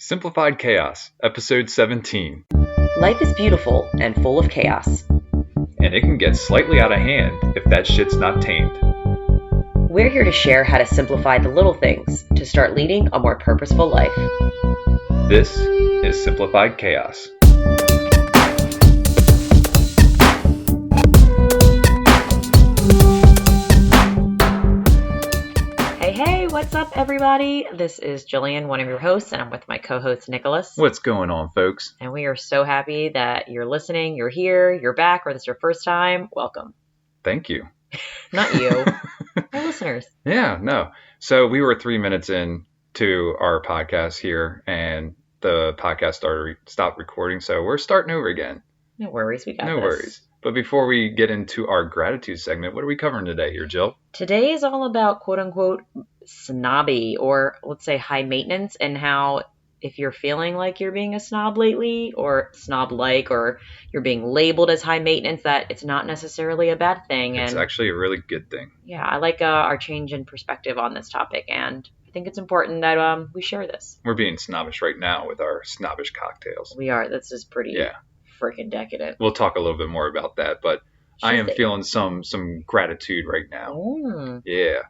Simplified Chaos, Episode 17. Life is beautiful and full of chaos. And it can get slightly out of hand if that shit's not tamed. We're here to share how to simplify the little things to start leading a more purposeful life. This is Simplified Chaos. Hey, what's up, everybody? This is Jillian, one of your hosts, and I'm with my co-host, Nicholas. What's going on, folks? And we are so happy that you're listening, you're here, you're back, or this is your first time. Welcome. Thank you. Not you, our listeners. Yeah, no. So we were 3 minutes in to our podcast here, and the podcast stopped recording, so we're starting over again. No worries, we got this. No worries. But before we get into our gratitude segment, what are we covering today here, Jill? Today is all about quote-unquote snobby, or let's say high maintenance, and how if you're feeling like you're being a snob lately, or snob-like, or you're being labeled as high maintenance, that it's not necessarily a bad thing. It's actually a really good thing. Yeah, I like our change in perspective on this topic, and I think it's important that we share this. We're being snobbish right now with our snobbish cocktails. We are. This is pretty... Yeah. Freaking decadent. We'll talk a little bit more about that, but I am feeling some gratitude right now. Mm. Yeah.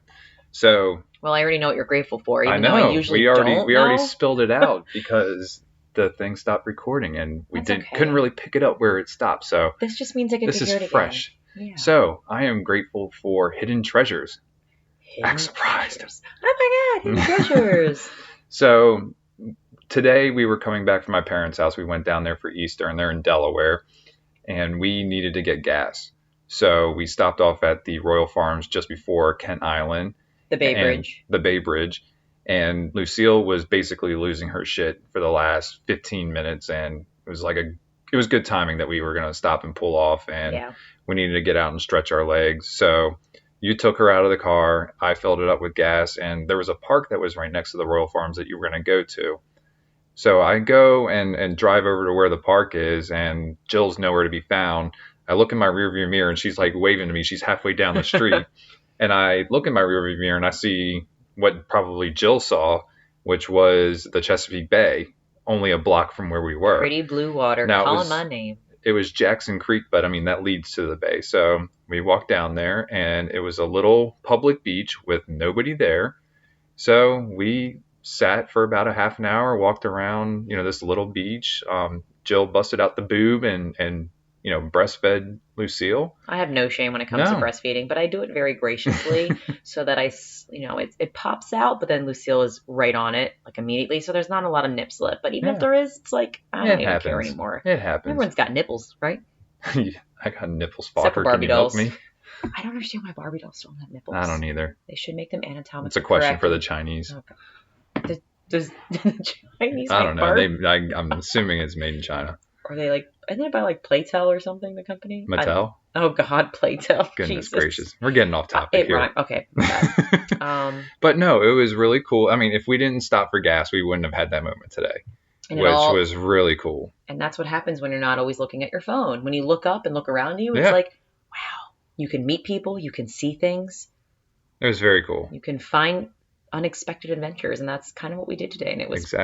So. Well, I already know what you're grateful for. Even I know. Though I usually we already know. spilled it out because the thing stopped recording and we couldn't really pick it up where it stopped. So this just means I get to hear it again. This is fresh. Yeah. So I am grateful for hidden treasures. Act surprised. Oh my God, hidden treasures. So. Today we were coming back from my parents' house. We went down there for Easter, and they're in Delaware, and we needed to get gas. So we stopped off at the Royal Farms just before Kent Island. The Bay Bridge. The Bay Bridge. And Lucille was basically losing her shit for the last 15 minutes, and it was good timing that we were going to stop and pull off, and we needed to get out and stretch our legs. So you took her out of the car, I filled it up with gas, and there was a park that was right next to the Royal Farms that you were going to go to. So I go and drive over to where the park is, and Jill's nowhere to be found. I look in my rearview mirror, and she's like waving to me. She's halfway down the street. And I look in my rearview mirror, and I see what probably Jill saw, which was the Chesapeake Bay, only a block from where we were. Pretty blue water, now, calling my name. It was Jackson Creek, but I mean, that leads to the bay. So we walked down there, and it was a little public beach with nobody there. So we sat for about a half an hour, walked around, this little beach. Jill busted out the boob and breastfed Lucille. I have no shame when it comes to breastfeeding, but I do it very graciously so that it pops out, but then Lucille is right on it like immediately. So there's not a lot of nip slip, but even if there is, it's like, I don't even care anymore. It happens. Everyone's got nipples, right? I got nipples, fucker. Except for Barbie Can you help dolls. me? I don't understand why Barbie dolls don't have nipples. I don't either. They should make them anatomically It's a question correct. for the Chinese. Okay. Does the Chinese I don't know. Barbie? I'm assuming it's made in China. Are they isn't it by Playtel or something, the company? Mattel? Oh God, Playtel. Goodness Jesus. gracious. We're getting off topic here. Rhymed. Okay. But no, it was really cool. I mean, if we didn't stop for gas, we wouldn't have had that moment today, which was really cool. And that's what happens when you're not always looking at your phone. When you look up and look around you, it's like, wow, you can meet people, you can see things. It was very cool. You can find unexpected adventures, and that's kind of what we did today, and it was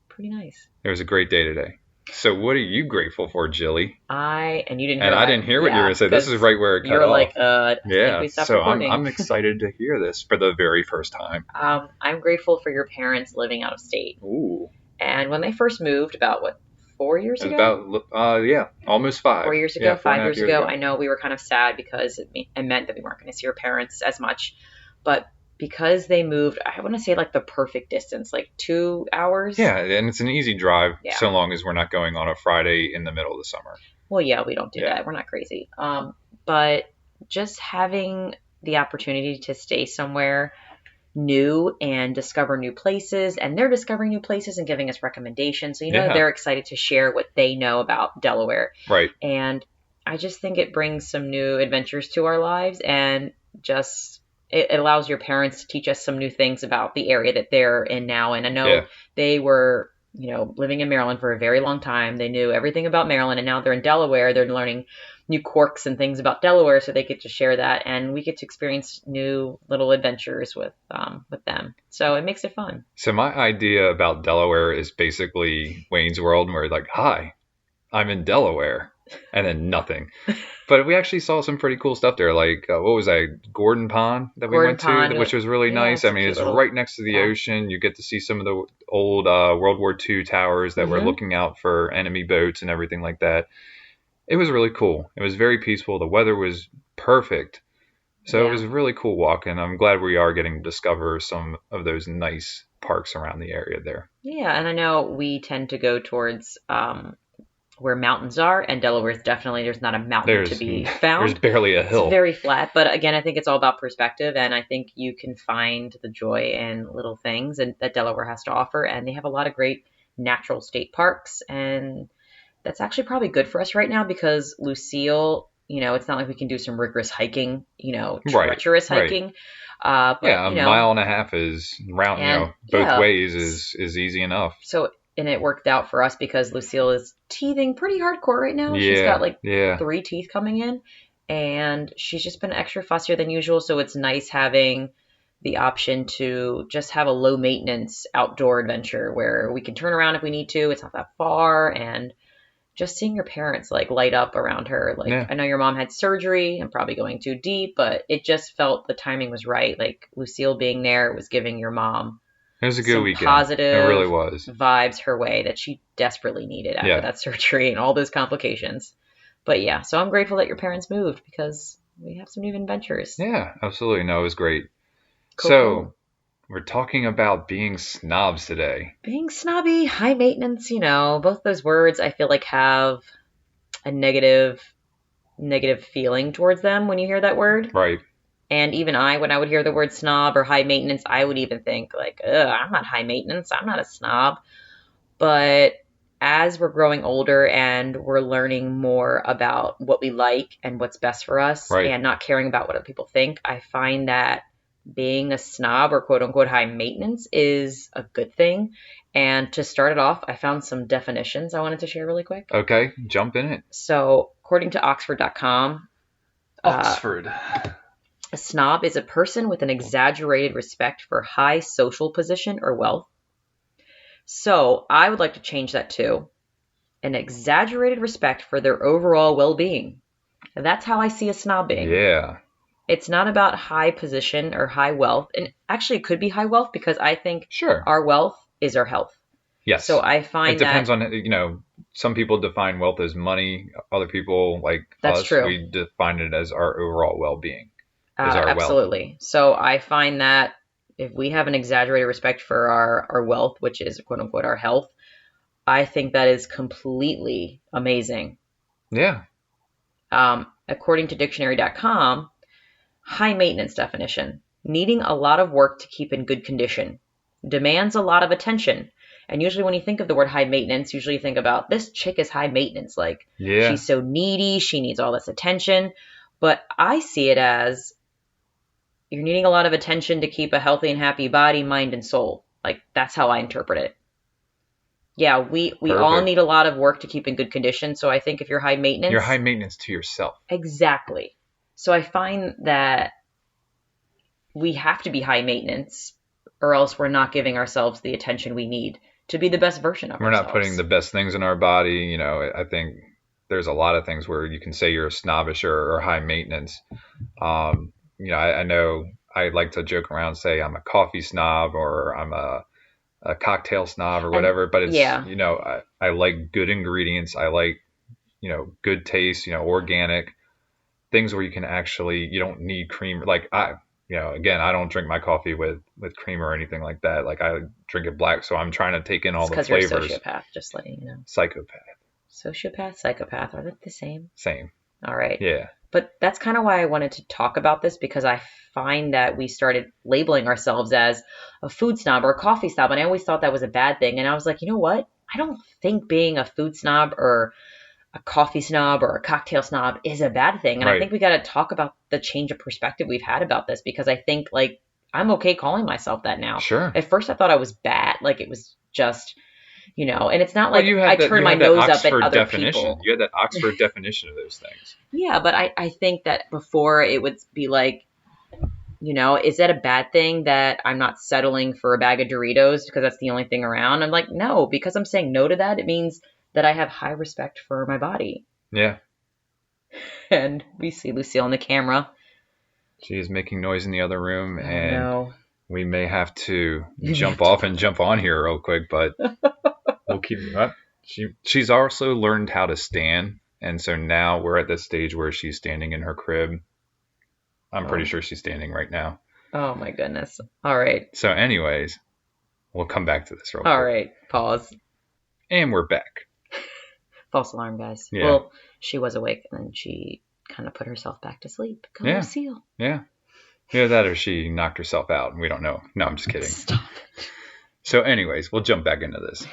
pretty nice. It was a great day today. So what are you grateful for, Jilly? I didn't hear I didn't hear what you were going to say. This is right where it cut off. Yeah, so I'm excited to hear this for the very first time. I'm grateful for your parents living out of state. Ooh. And when they first moved, about 4 years ago? Almost 5. 4 years ago, yeah, 5 years ago. I know we were kind of sad because it meant that we weren't going to see our parents as much, but because they moved, I want to say the perfect distance, 2 hours. Yeah, and it's an easy drive so long as we're not going on a Friday in the middle of the summer. Well, yeah, we don't do that. We're not crazy. But just having the opportunity to stay somewhere new and discover new places, and they're discovering new places and giving us recommendations. So, they're excited to share what they know about Delaware. Right. And I just think it brings some new adventures to our lives, and it allows your parents to teach us some new things about the area that they're in now. And I know they were, living in Maryland for a very long time. They knew everything about Maryland, and now they're in Delaware. They're learning, new quirks and things about Delaware, so they get to share that, and we get to experience new little adventures with them. So it makes it fun. So my idea about Delaware is basically Wayne's World, where like, hi, I'm in Delaware, and then nothing. But we actually saw some pretty cool stuff there, like what was that, Gordon Pond that we went to, which was really nice. I mean, it's right next to the ocean. You get to see some of the old World War II towers that were looking out for enemy boats and everything like that. It was really cool. It was very peaceful. The weather was perfect. So it was really cool walking. I'm glad we are getting to discover some of those nice parks around the area there. Yeah, and I know we tend to go towards where mountains are, and Delaware's definitely, there's not a mountain to be found. There's barely a hill. It's very flat, but again, I think it's all about perspective, and I think you can find the joy in little things and that Delaware has to offer, and they have a lot of great natural state parks, and that's actually probably good for us right now because Lucille, it's not like we can do some rigorous hiking, treacherous hiking. But, a mile and a half is round, both ways is easy enough. So, and it worked out for us because Lucille is teething pretty hardcore right now. She's got 3 teeth coming in, and she's just been extra fussier than usual. So it's nice having the option to just have a low maintenance outdoor adventure where we can turn around if we need to. It's not that far, and just seeing your parents light up around her. I know your mom had surgery and probably going too deep, but it just felt the timing was right. Lucille being there was giving your mom it was a good weekend. Positive it really was. Vibes her way that she desperately needed after that surgery and all those complications. But yeah, so I'm grateful that your parents moved because we have some new adventures. Yeah, absolutely. No, it was great. Cool. We're talking about being snobs today. Being snobby, high maintenance, both those words I feel like have a negative feeling towards them when you hear that word. Right. And even when I would hear the word snob or high maintenance, I would even think I'm not high maintenance. I'm not a snob. But as we're growing older and we're learning more about what we like and what's best for us and not caring about what other people think, I find that being a snob or quote unquote high maintenance is a good thing. And to start it off, I found some definitions I wanted to share really quick. Okay, jump in it. So according to Oxford.com, a snob is a person with an exaggerated respect for high social position or wealth. So I would like to change that to an exaggerated respect for their overall well-being. And that's how I see a snob being. Yeah. It's not about high position or high wealth. And actually it could be high wealth because I think our wealth is our health. Yes. So I find it depends on, some people define wealth as money. Other people that's us, true. We define it as our overall well-being. Absolutely. Wealth. So I find that if we have an exaggerated respect for our wealth, which is quote unquote our health, I think that is completely amazing. Yeah. According to dictionary.com, high maintenance definition, needing a lot of work to keep in good condition, demands a lot of attention. And usually when you think of the word high maintenance, usually you think about this chick is high maintenance. She's so needy. She needs all this attention. But I see it as you're needing a lot of attention to keep a healthy and happy body, mind, and soul. That's how I interpret it. Yeah, we all need a lot of work to keep in good condition. So I think if you're high maintenance... You're high maintenance to yourself. Exactly. So I find that we have to be high maintenance or else we're not giving ourselves the attention we need to be the best version of ourselves. We're not putting the best things in our body. I think there's a lot of things where you can say you're snobbish or high maintenance. I know I like to joke around, say I'm a coffee snob or I'm a cocktail snob or whatever, but it's, I like good ingredients. I like, good taste, organic things where you can actually, you don't need cream. Again, I don't drink my coffee with cream or anything like that. I drink it black. So I'm trying to take in all the flavors. Because you're a sociopath, just letting you know. Psychopath. Sociopath, psychopath, are they the same? Same. All right. Yeah. But that's kind of why I wanted to talk about this because I find that we started labeling ourselves as a food snob or a coffee snob. And I always thought that was a bad thing. And I was like, you know what? I don't think being a food snob or a coffee snob or a cocktail snob is a bad thing. And I think we got to talk about the change of perspective we've had about this because I think I'm okay calling myself that now. Sure. At first I thought I was bad. It was just, You know, and it's not like I turn my nose up at other people. You had that Oxford definition of those things. Yeah, but I think that before it would be like, you know, is that a bad thing that I'm not settling for a bag of Doritos because that's the only thing around? I'm like, no, because I'm saying no to that, it means that I have high respect for my body. Yeah. And we see Lucille on the camera. She is making noise in the other room, and we may have to jump off and jump on here real quick, but we'll keep it up. She's also learned how to stand, and so now we're at the stage where she's standing in her crib. I'm pretty sure she's standing right now. Oh my goodness. All right. So anyways, we'll come back to this real quick. All right. Pause. And we're back. False alarm, guys. Yeah. Well, she was awake, and then she kind of put herself back to sleep. Go Lucille. Yeah. Either that or she knocked herself out, and we don't know. No, I'm just kidding. Stop it. So anyways, we'll jump back into this.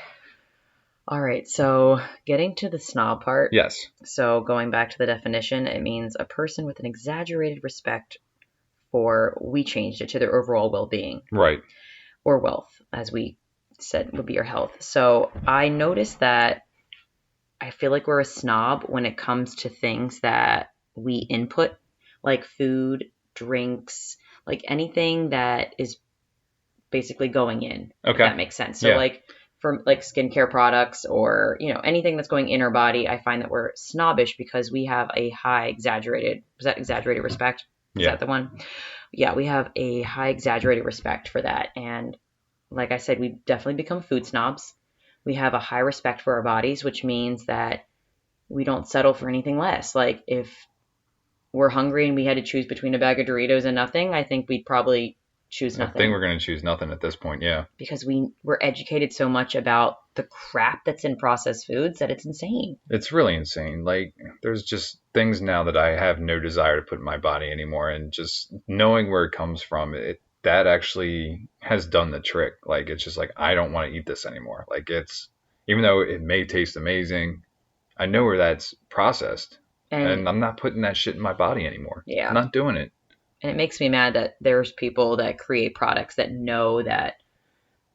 All right, so getting to the snob part. Yes. So going back to the definition, it means a person with an exaggerated respect for, we changed it to their overall well-being. Right. Or wealth, as we said, would be your health. So I noticed that I feel like we're a snob when it comes to things that we input, like food, drinks, like anything that is basically going in. Okay. If that makes sense. So like for like skincare products or, you know, anything that's going in our body, I find that we're snobbish because we have a high exaggerated respect? Is that the one? Yeah, we have a high exaggerated respect for that. And like I said, we definitely become food snobs. We have a high respect for our bodies, which means that we don't settle for anything less. Like if we're hungry and we had to choose between a bag of Doritos and nothing, I think we'd probably choose nothing. I think we're going to choose nothing at this point, yeah. Because we're educated so much about the crap that's in processed foods that it's insane. It's really insane. Like, there's just things now that I have no desire to put in my body anymore. And just knowing where it comes from, that actually has done the trick. Like, it's just like, I don't want to eat this anymore. Like, even though it may taste amazing, I know where that's processed. And I'm not putting that shit in my body anymore. Yeah. I'm not doing it. And it makes me mad that there's people that create products that know that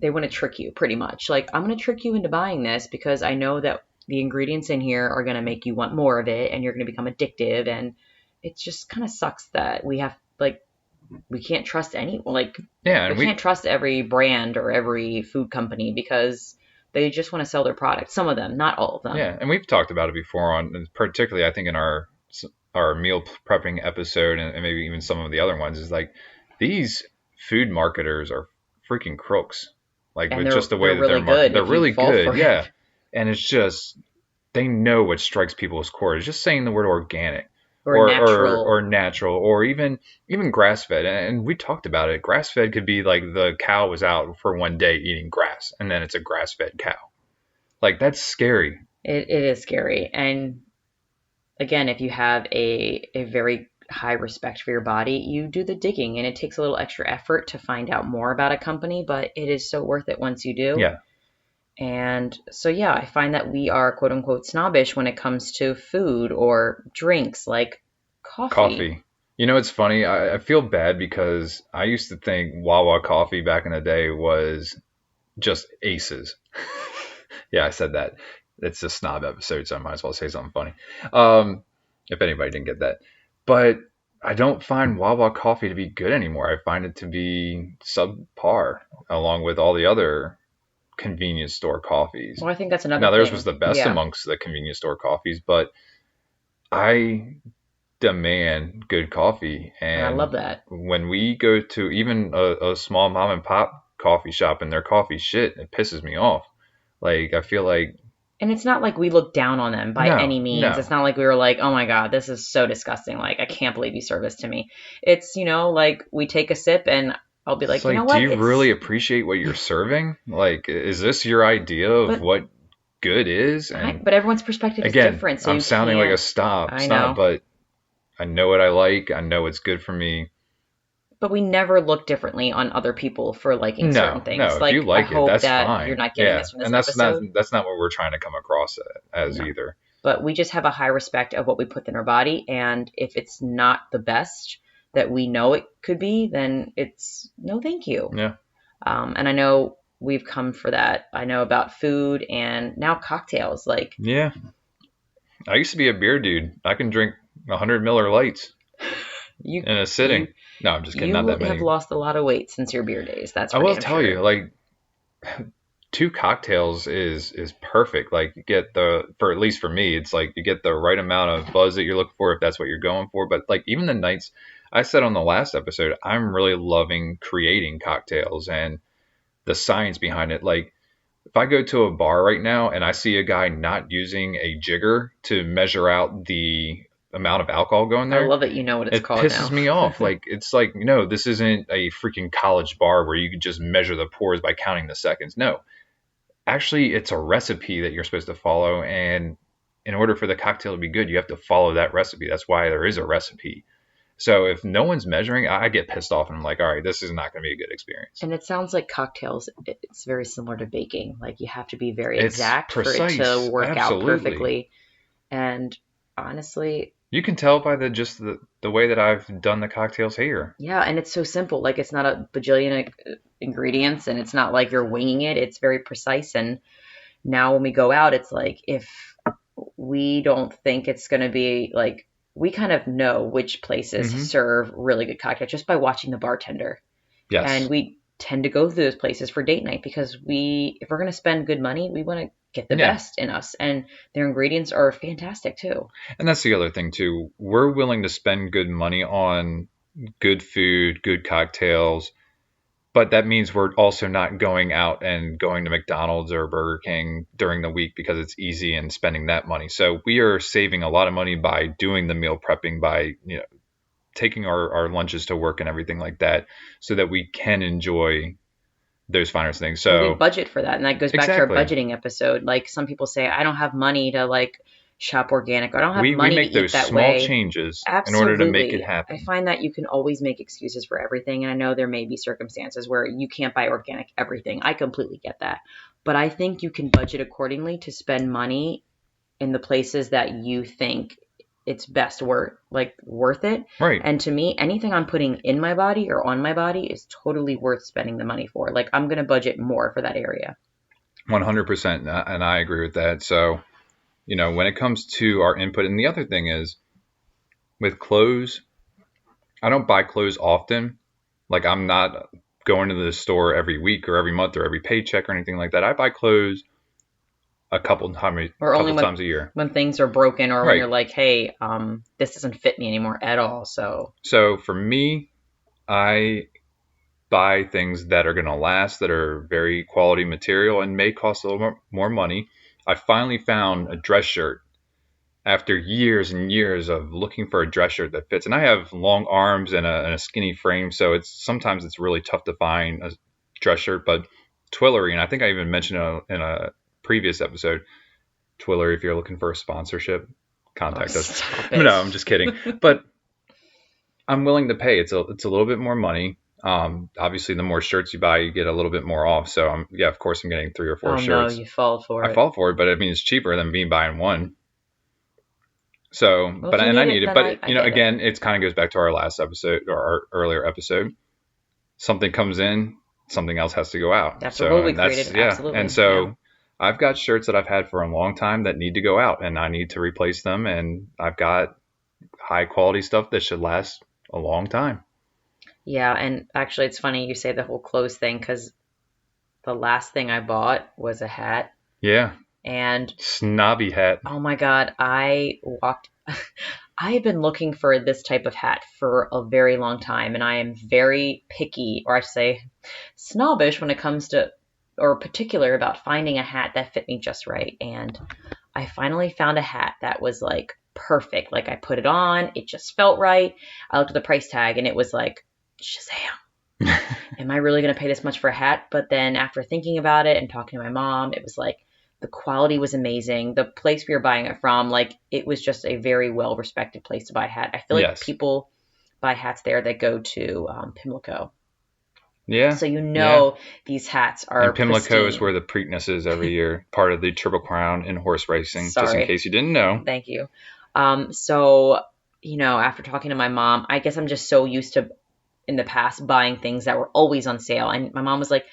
they want to trick you pretty much. Like, I'm going to trick you into buying this because I know that the ingredients in here are going to make you want more of it and you're going to become addictive. And it just kind of sucks that we can't trust anyone. Like, we can't trust every brand or every food company because they just want to sell their product. Some of them, not all of them. Yeah, and we've talked about it before particularly I think in our meal prepping episode and maybe even some of the other ones is like these food marketers are freaking crooks. Like with just the way that they're marketing. They're really good. Yeah. And it's just, they know what strikes people's core. It's just saying the word organic or natural or even grass fed. And we talked about it. Grass fed could be like the cow was out for one day eating grass and then it's a grass fed cow. Like that's scary. It is scary. And again, if you have a very high respect for your body, you do the digging and it takes a little extra effort to find out more about a company, but it is so worth it once you do. Yeah. And so, yeah, I find that we are quote unquote snobbish when it comes to food or drinks like coffee. You know, it's funny. I feel bad because I used to think Wawa coffee back in the day was just aces. Yeah, I said that. It's a snob episode, so I might as well say something funny. If anybody didn't get that. But I don't find Wawa coffee to be good anymore. I find it to be subpar along with all the other convenience store coffees. Well, I think that's another thing. Now, theirs was the best amongst the convenience store coffees, but I demand good coffee. And I love that. When we go to even a small mom and pop coffee shop and their coffee shit, it pisses me off. Like, I feel like... And it's not like we look down on them by any means. No. It's not like we were like, oh my God, this is so disgusting. Like, I can't believe you serve this to me. It's, you know, like we take a sip and I'll be like, you know what? Do you really appreciate what you're serving? Like, is this your idea of what good is? But everyone's perspective is different. So I'm sounding like a snob, but I know what I like. I know what's good for me. But we never look differently on other people for liking certain things. No, if you like it, that's fine. You're not getting this from this episode. And that's not what we're trying to come across as either. But we just have a high respect of what we put in our body. And if it's not the best that we know it could be, then it's no thank you. Yeah. And I know we've come for that. I know about food and now cocktails. Like, yeah, I used to be a beer dude. I can drink 100 Miller Lights in a sitting. No, I'm just kidding. Not that You have many. lost a lot of weight since your beer days. That's I for will damn tell sure. you, like, 2 cocktails is perfect. Like, you get for at least for me, it's like you get the right amount of buzz that you're looking for if that's what you're going for. But like even the nights, I said on the last episode, I'm really loving creating cocktails and the science behind it. Like, if I go to a bar right now and I see a guy not using a jigger to measure out the amount of alcohol going I there, love that you know what it's it called pisses now. me off. Like, it's like, no, this isn't a freaking college bar where you can just measure the pours by counting the seconds. No, actually, it's a recipe that you're supposed to follow. And in order for the cocktail to be good, you have to follow that recipe. That's why there is a recipe. So if no one's measuring, I get pissed off and I'm like, all right, this is not going to be a good experience. And it sounds like cocktails, it's very similar to baking. Like, you have to be very It's exact precise. for it to work Absolutely. out perfectly. And honestly, you can tell by the way that I've done the cocktails here. Yeah, and it's so simple. Like, it's not a bajillion ingredients, and it's not like you're winging it. It's very precise. And now when we go out, it's like, if we don't think it's going to be like, we kind of know which places serve really good cocktails just by watching the bartender. Yes. And we tend to go to those places for date night because if we're going to spend good money, we want to get the best in us. And their ingredients are fantastic too. And that's the other thing too. We're willing to spend good money on good food, good cocktails, but that means we're also not going out and going to McDonald's or Burger King during the week because it's easy and spending that money. So we are saving a lot of money by doing the meal prepping, by, taking our lunches to work and everything like that, so that we can enjoy those finer things. So we budget for that. And that goes back to our budgeting episode. Like, some people say, I don't have money to like shop organic. I don't have money to make those small changes in order to make it happen. I find that you can always make excuses for everything. And I know there may be circumstances where you can't buy organic everything. I completely get that. But I think you can budget accordingly to spend money in the places that you think it's best worth it. Right. And to me, anything I'm putting in my body or on my body is totally worth spending the money for. Like, I'm going to budget more for that area. 100%. And I agree with that. So, when it comes to our input, and the other thing is with clothes, I don't buy clothes often. Like, I'm not going to the store every week or every month or every paycheck or anything like that. I buy clothes a couple times a year. When things are broken, or when you're like, hey, this doesn't fit me anymore at all. So for me, I buy things that are going to last, that are very quality material and may cost a little more money. I finally found a dress shirt after years and years of looking for a dress shirt that fits. And I have long arms and a skinny frame, so sometimes it's really tough to find a dress shirt. But Twillery, and I think I even mentioned it in a previous episode, Twillery, if you're looking for a sponsorship, contact us. No, I'm just kidding. But I'm willing to pay. It's a little bit more money. Obviously, the more shirts you buy, you get a little bit more off. So, of course, I'm getting 3 or 4 shirts. Oh, no, you fall for it. I fall for it, but I mean, it's cheaper than me buying one. So, I need it. But, again, it kind of goes back to our last episode, or our earlier episode. Something comes in, something else has to go out. That's what we created. Yeah. Absolutely. And so I've got shirts that I've had for a long time that need to go out, and I need to replace them. And I've got high quality stuff that should last a long time. Yeah. And actually, it's funny you say the whole clothes thing, because the last thing I bought was a hat. Yeah. And snobby hat. Oh my God. I had been looking for this type of hat for a very long time, and I am very picky, or I say snobbish, when it comes to, or particular about finding a hat that fit me just right. And I finally found a hat that was like perfect. Like, I put it on, it just felt right. I looked at the price tag and it was like, Shazam. Am I really going to pay this much for a hat? But then after thinking about it and talking to my mom, it was like, the quality was amazing. The place we were buying it from, like, it was just a very well-respected place to buy a hat. I feel like people buy hats there that go to Pimlico. Yeah. So these hats are and Pimlico pristine. is where the Preakness is every year, part of the Triple Crown in horse racing, just in case you didn't know. Thank you. So, after talking to my mom, I guess I'm just so used to, in the past, buying things that were always on sale. And my mom was like,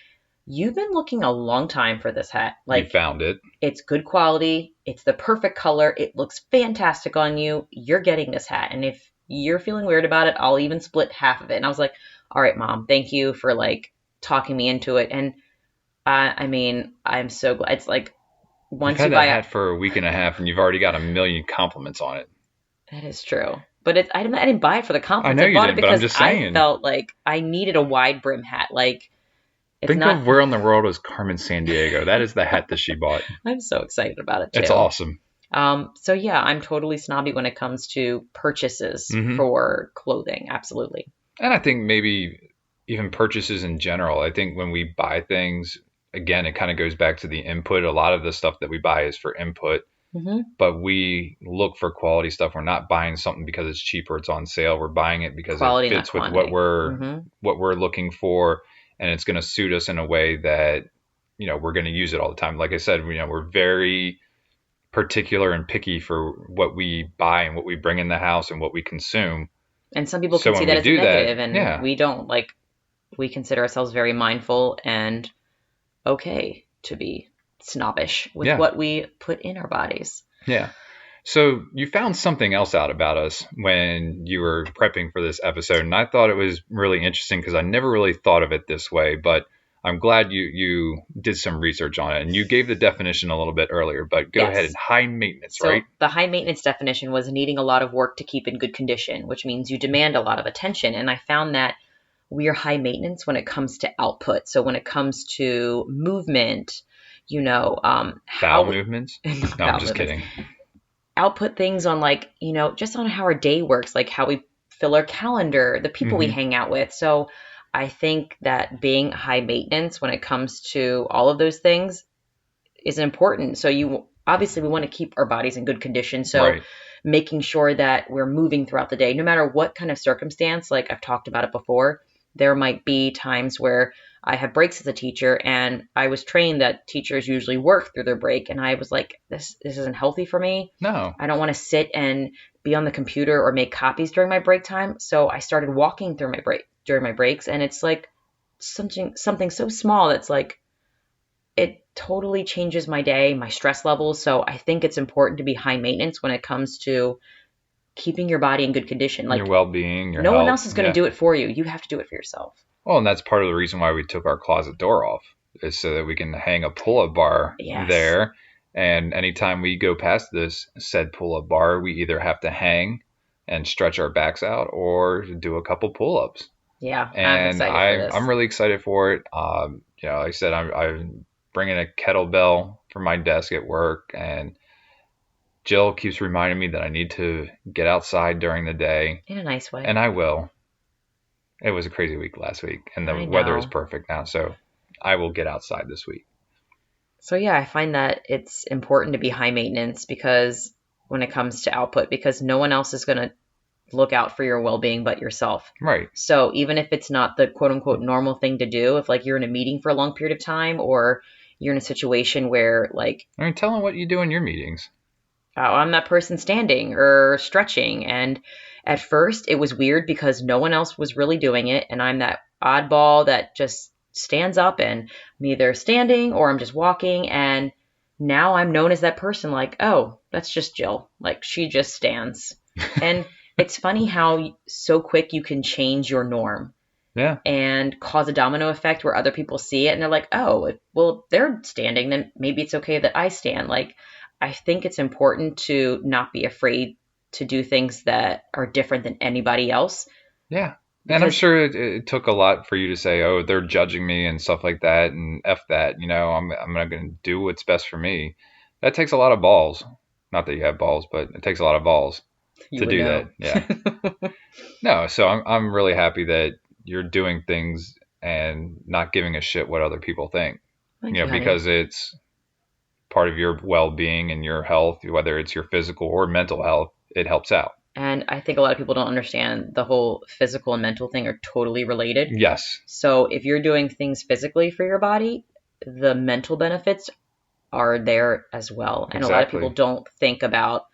you've been looking a long time for this hat. Like, you found it. It's good quality. It's the perfect color. It looks fantastic on you. You're getting this hat. And if you're feeling weird about it, I'll even split half of it. And I was like, all right, Mom, thank you for like talking me into it. And I mean, I'm so glad. It's like, once You've had you buy that hat for a week and a half and you've already got a million compliments on it. That is true. But I didn't buy it for the compliments. I know you bought didn't, it but I'm because just saying. I felt like I needed a wide brim hat. Like, Think of where on the world was Carmen Sandiego. That is the hat that she bought. I'm so excited about it too. It's awesome. So yeah, I'm totally snobby when it comes to purchases for clothing. Absolutely. And I think maybe even purchases in general. I think when we buy things, again, it kind of goes back to the input. A lot of the stuff that we buy is for input. But we look for quality stuff. We're not buying something because it's cheap or it's on sale. We're buying it because quality, it fits with what we're looking for, and it's going to suit us in a way that, you know, we're going to use it all the time. Like I said, you know, we're very particular and picky for what we buy and what we bring in the house and what we consume. And some people can see that as a negative, and we don't. Like, we consider ourselves very mindful and okay to be snobbish with what we put in our bodies. Yeah. So you found something else out about us when you were prepping for this episode, and I thought it was really interesting because I never really thought of it this way, but I'm glad you did some research on it, and you gave the definition a little bit earlier, but go ahead. High maintenance, right? The high maintenance definition was needing a lot of work to keep in good condition, which means you demand a lot of attention. And I found that we are high maintenance when it comes to output. So when it comes to movement, you know, bowel movements? No, I'm just kidding. Output things on, like, you know, just on how our day works, like how we fill our calendar, the people we hang out with. So I think that being high maintenance when it comes to all of those things is important. So we want to keep our bodies in good condition. So making sure that we're moving throughout the day, no matter what kind of circumstance, like I've talked about it before, there might be times where I have breaks as a teacher, and I was trained that teachers usually work through their break. And I was like, this isn't healthy for me. No, I don't want to sit and be on the computer or make copies during my break time. So I started walking through during my breaks. And it's like something so small that's like, it totally changes my day, my stress levels. So I think it's important to be high maintenance when it comes to keeping your body in good condition. Like, your well-being, your no health. one else is going to do it for you. You have to do it for yourself. Well, and that's part of the reason why we took our closet door off, is so that we can hang a pull-up bar there. And anytime we go past this said pull-up bar, we either have to hang and stretch our backs out or do a couple pull-ups. Yeah, and I'm really excited for it. You know, like I said, I'm bringing a kettlebell from my desk at work, and Jill keeps reminding me that I need to get outside during the day. In a nice way. And I will. It was a crazy week last week, and the weather is perfect now, so I will get outside this week. So yeah, I find that it's important to be high maintenance because when it comes to output, because no one else is going to look out for your well-being but yourself. Right. So even if it's not the quote-unquote normal thing to do, if like you're in a meeting for a long period of time, or you're in a situation where like... I mean, tell them what you do in your meetings. Oh, I'm that person standing or stretching. And at first it was weird because no one else was really doing it. And I'm that oddball that just stands up, and I'm either standing or I'm just walking. And now I'm known as that person, like, oh, that's just Jill. Like, she just stands. And it's funny how so quick you can change your norm. Yeah. And cause a domino effect where other people see it and they're like, oh, well, they're standing, then maybe it's okay that I stand. Like, I think it's important to not be afraid to do things that are different than anybody else. Yeah. And I'm sure it took a lot for you to say, oh, they're judging me and stuff like that, and F that, you know, I'm not going to do what's best for me. That takes a lot of balls. Not that you have balls, but it takes a lot of balls to do that. Yeah. No, so I'm really happy that you're doing things and not giving a shit what other people think. Thank you, because it's part of your well-being and your health, whether it's your physical or mental health, it helps out. And I think a lot of people don't understand the whole physical and mental thing are totally related. Yes. So if you're doing things physically for your body, the mental benefits are there as well. And a lot of people don't think about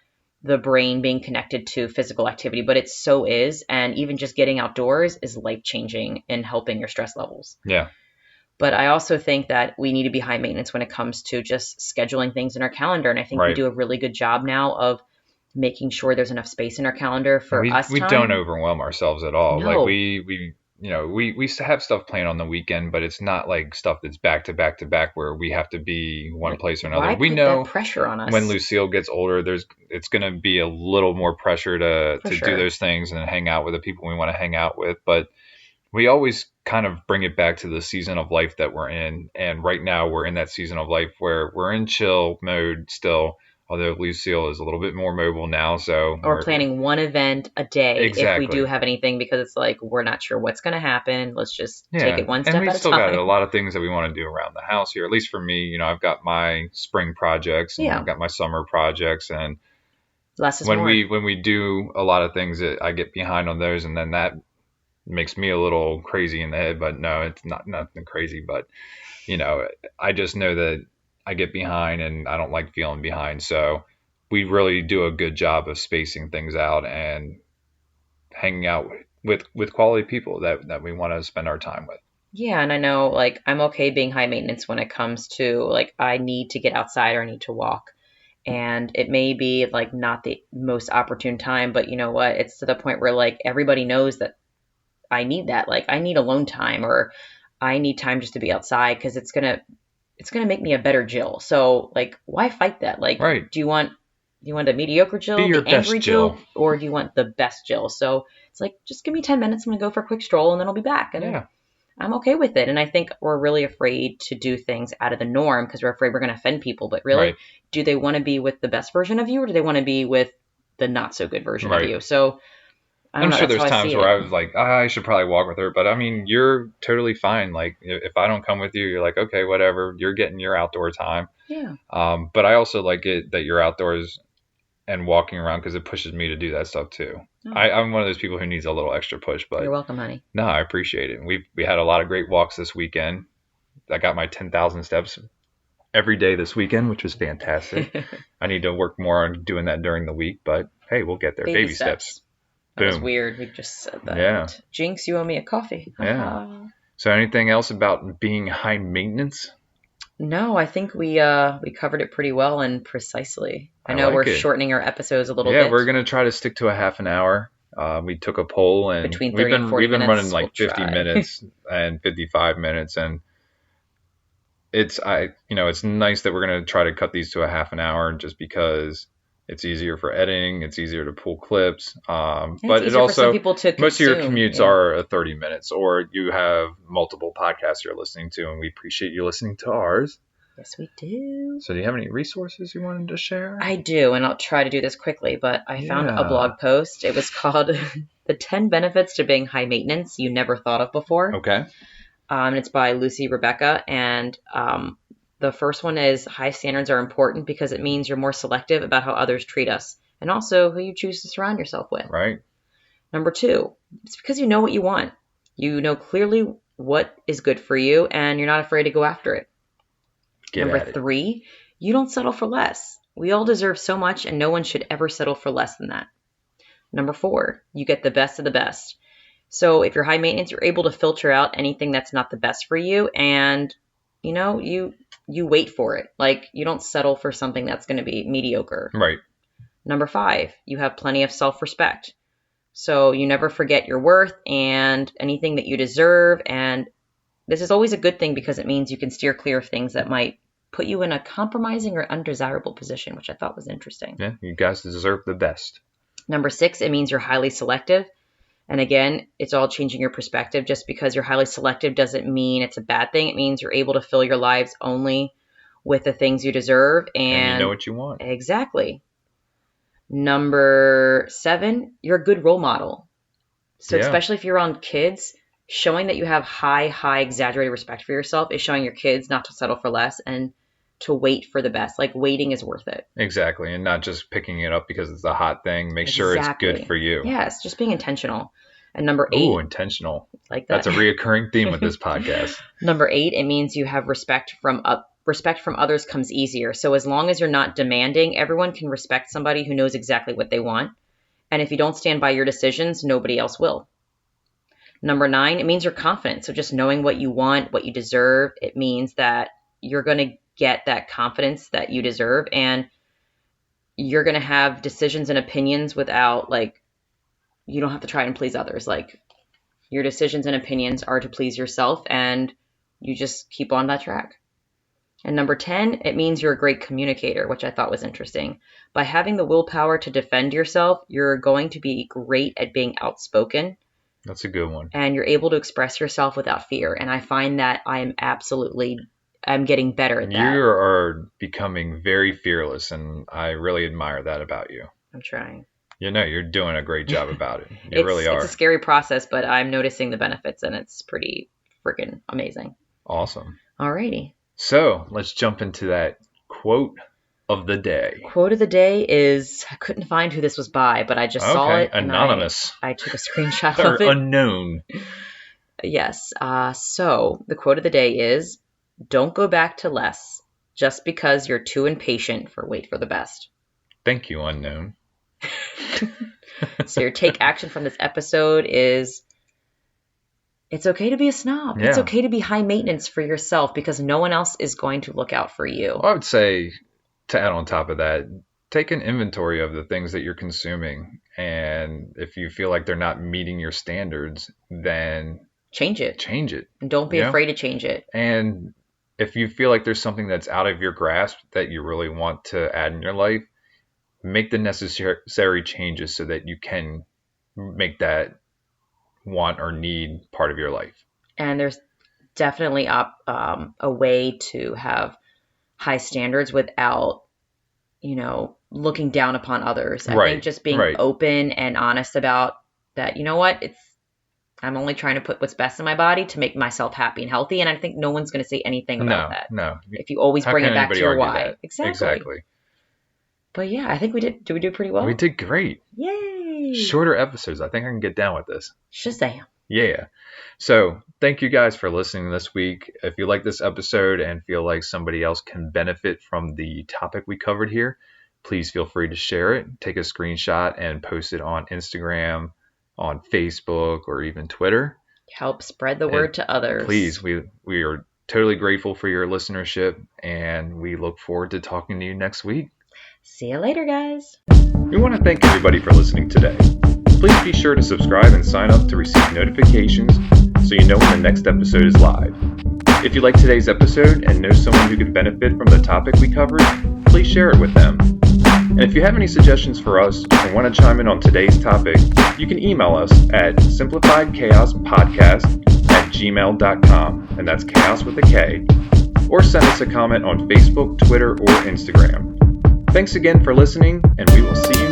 the brain being connected to physical activity, but it so is. And even just getting outdoors is life-changing in helping your stress levels. Yeah. But I also think that we need to be high maintenance when it comes to just scheduling things in our calendar. And I think we do a really good job now of making sure there's enough space in our calendar for us. We don't overwhelm ourselves at all. No. Like we have stuff planned on the weekend, but it's not like stuff that's back to back to back where we have to be one place or another. We know that pressure on us. When Lucille gets older, it's going to be a little more pressure to do those things and hang out with the people we want to hang out with. But we always kind of bring it back to the season of life that we're in. And right now we're in that season of life where we're in chill mode still. Although Lucille is a little bit more mobile now, so we're planning one event a day if we do have anything, because it's like we're not sure what's going to happen. Let's just take it one step at a time. And we still got a lot of things that we want to do around the house here. At least for me, I've got my spring projects and I've got my summer projects, and less is more. When we do a lot of things, I get behind on those, and then that makes me a little crazy in the head. But no, it's not nothing crazy. But I just know that I get behind and I don't like feeling behind. So we really do a good job of spacing things out and hanging out with quality people that we want to spend our time with. Yeah. And I know, like, I'm okay being high maintenance when it comes to, like, I need to get outside or I need to walk. And it may be, like, not the most opportune time, but you know what? It's to the point where, like, everybody knows that I need that. Like, I need alone time, or I need time just to be outside, because it's going to make me a better Jill. So, like, why fight that? Like, do you want a mediocre Jill, the angry Jill, or do you want the best Jill? So it's like, just give me 10 minutes. I'm going to go for a quick stroll and then I'll be back. And I'm okay with it. And I think we're really afraid to do things out of the norm because we're afraid we're going to offend people. But really, do they want to be with the best version of you, or do they want to be with the not so good version of you? So I'm sure there's times where I was like, I should probably walk with her, but I mean, you're totally fine. Like, if I don't come with you, you're like, okay, whatever. You're getting your outdoor time. Yeah. But I also like it that you're outdoors and walking around, because it pushes me to do that stuff too. Oh. I'm one of those people who needs a little extra push. But you're welcome, honey. No, I appreciate it. We had a lot of great walks this weekend. I got my 10,000 steps every day this weekend, which was fantastic. I need to work more on doing that during the week, but hey, we'll get there. Baby steps. That was weird. We just said that. Yeah. Jinx, you owe me a coffee. Yeah. So anything else about being high maintenance? No, I think we covered it pretty well and precisely. I know we're shortening our episodes a little bit. Yeah, we're going to try to stick to a half an hour. We took a poll, and between 30 and 40 we've been running like 50 minutes and 55 minutes, and it's nice that we're going to try to cut these to a half an hour, just because it's easier for editing. It's easier to pull clips. But it also, most of your commutes are 30 minutes, or you have multiple podcasts you're listening to, and we appreciate you listening to ours. Yes, we do. So do you have any resources you wanted to share? I do, and I'll try to do this quickly, but I found a blog post. It was called The 10 Benefits to Being High Maintenance You Never Thought of Before. Okay. It's by Lucy Rebecca, and the first one is, high standards are important because it means you're more selective about how others treat us, and also who you choose to surround yourself with. Right. Number 2, it's because you know what you want. You know clearly what is good for you, and you're not afraid to go after it. Number 3, you don't settle for less. We all deserve so much, and no one should ever settle for less than that. Number 4, you get the best of the best. So if you're high maintenance, you're able to filter out anything that's not the best for you, and you wait for it. Like, you don't settle for something that's going to be mediocre. Right. Number 5, you have plenty of self-respect. So you never forget your worth and anything that you deserve. And this is always a good thing because it means you can steer clear of things that might put you in a compromising or undesirable position, which I thought was interesting. Yeah, you guys deserve the best. Number 6, it means you're highly selective. And again, it's all changing your perspective. Just because you're highly selective doesn't mean it's a bad thing. It means you're able to fill your lives only with the things you deserve. And you know what you want. Exactly. Number 7, you're a good role model. So especially if you're on kids, showing that you have high, exaggerated respect for yourself is showing your kids not to settle for less and to wait for the best. Like, waiting is worth it. Exactly. And not just picking it up because it's a hot thing. Make sure it's good for you. Yes. Just being intentional. And number 8. Ooh, intentional. Like that. That's a reoccurring theme with this podcast. Number 8, it means you have respect from others comes easier. So as long as you're not demanding, everyone can respect somebody who knows exactly what they want. And if you don't stand by your decisions, nobody else will. Number 9, it means you're confident. So just knowing what you want, what you deserve, it means that you're going to get that confidence that you deserve, and you're going to have decisions and opinions without, like, you don't have to try and please others. Like, your decisions and opinions are to please yourself, and you just keep on that track. And number 10, it means you're a great communicator, which I thought was interesting. By having the willpower to defend yourself, you're going to be great at being outspoken. That's a good one. And you're able to express yourself without fear. And I find that I'm getting better at that. You are becoming very fearless, and I really admire that about you. I'm trying. You're doing a great job about it. You really are. It's a scary process, but I'm noticing the benefits, and it's pretty freaking amazing. Awesome. Alrighty. So let's jump into that quote of the day. Quote of the day is, I couldn't find who this was by, but I just saw it. Anonymous. I took a screenshot of it. Unknown. Yes. So the quote of the day is, don't go back to less just because you're too impatient for wait for the best. Thank you, unknown. So your take action from this episode is, it's okay to be a snob. Yeah. It's okay to be high maintenance for yourself because no one else is going to look out for you. I would say, to add on top of that, take an inventory of the things that you're consuming. And if you feel like they're not meeting your standards, then change it. And don't be afraid to change it. And if you feel like there's something that's out of your grasp that you really want to add in your life, make the necessary changes so that you can make that want or need part of your life. And there's definitely a way to have high standards without, looking down upon others. I think just being open and honest about that, you know what, I'm only trying to put what's best in my body to make myself happy and healthy. And I think no one's going to say anything about that. No. If you always bring it back to your why. That? Exactly. But yeah, I think we did. Did we do pretty well? We did great. Yay. Shorter episodes. I think I can get down with this. Shazam. Yeah. So thank you guys for listening this week. If you like this episode and feel like somebody else can benefit from the topic we covered here, please feel free to share it. Take a screenshot and post it on Instagram, on Facebook, or even Twitter. Help spread the word to others. Please, we are totally grateful for your listenership, and we look forward to talking to you next week. See you later, guys. We want to thank everybody for listening today. Please be sure to subscribe and sign up to receive notifications so you know when the next episode is live. If you like today's episode and know someone who could benefit from the topic we covered, please share it with them. And if you have any suggestions for us or want to chime in on today's topic, you can email us at simplifiedchaospodcast@gmail.com, and that's chaos with a K, or send us a comment on Facebook, Twitter, or Instagram. Thanks again for listening, and we will see you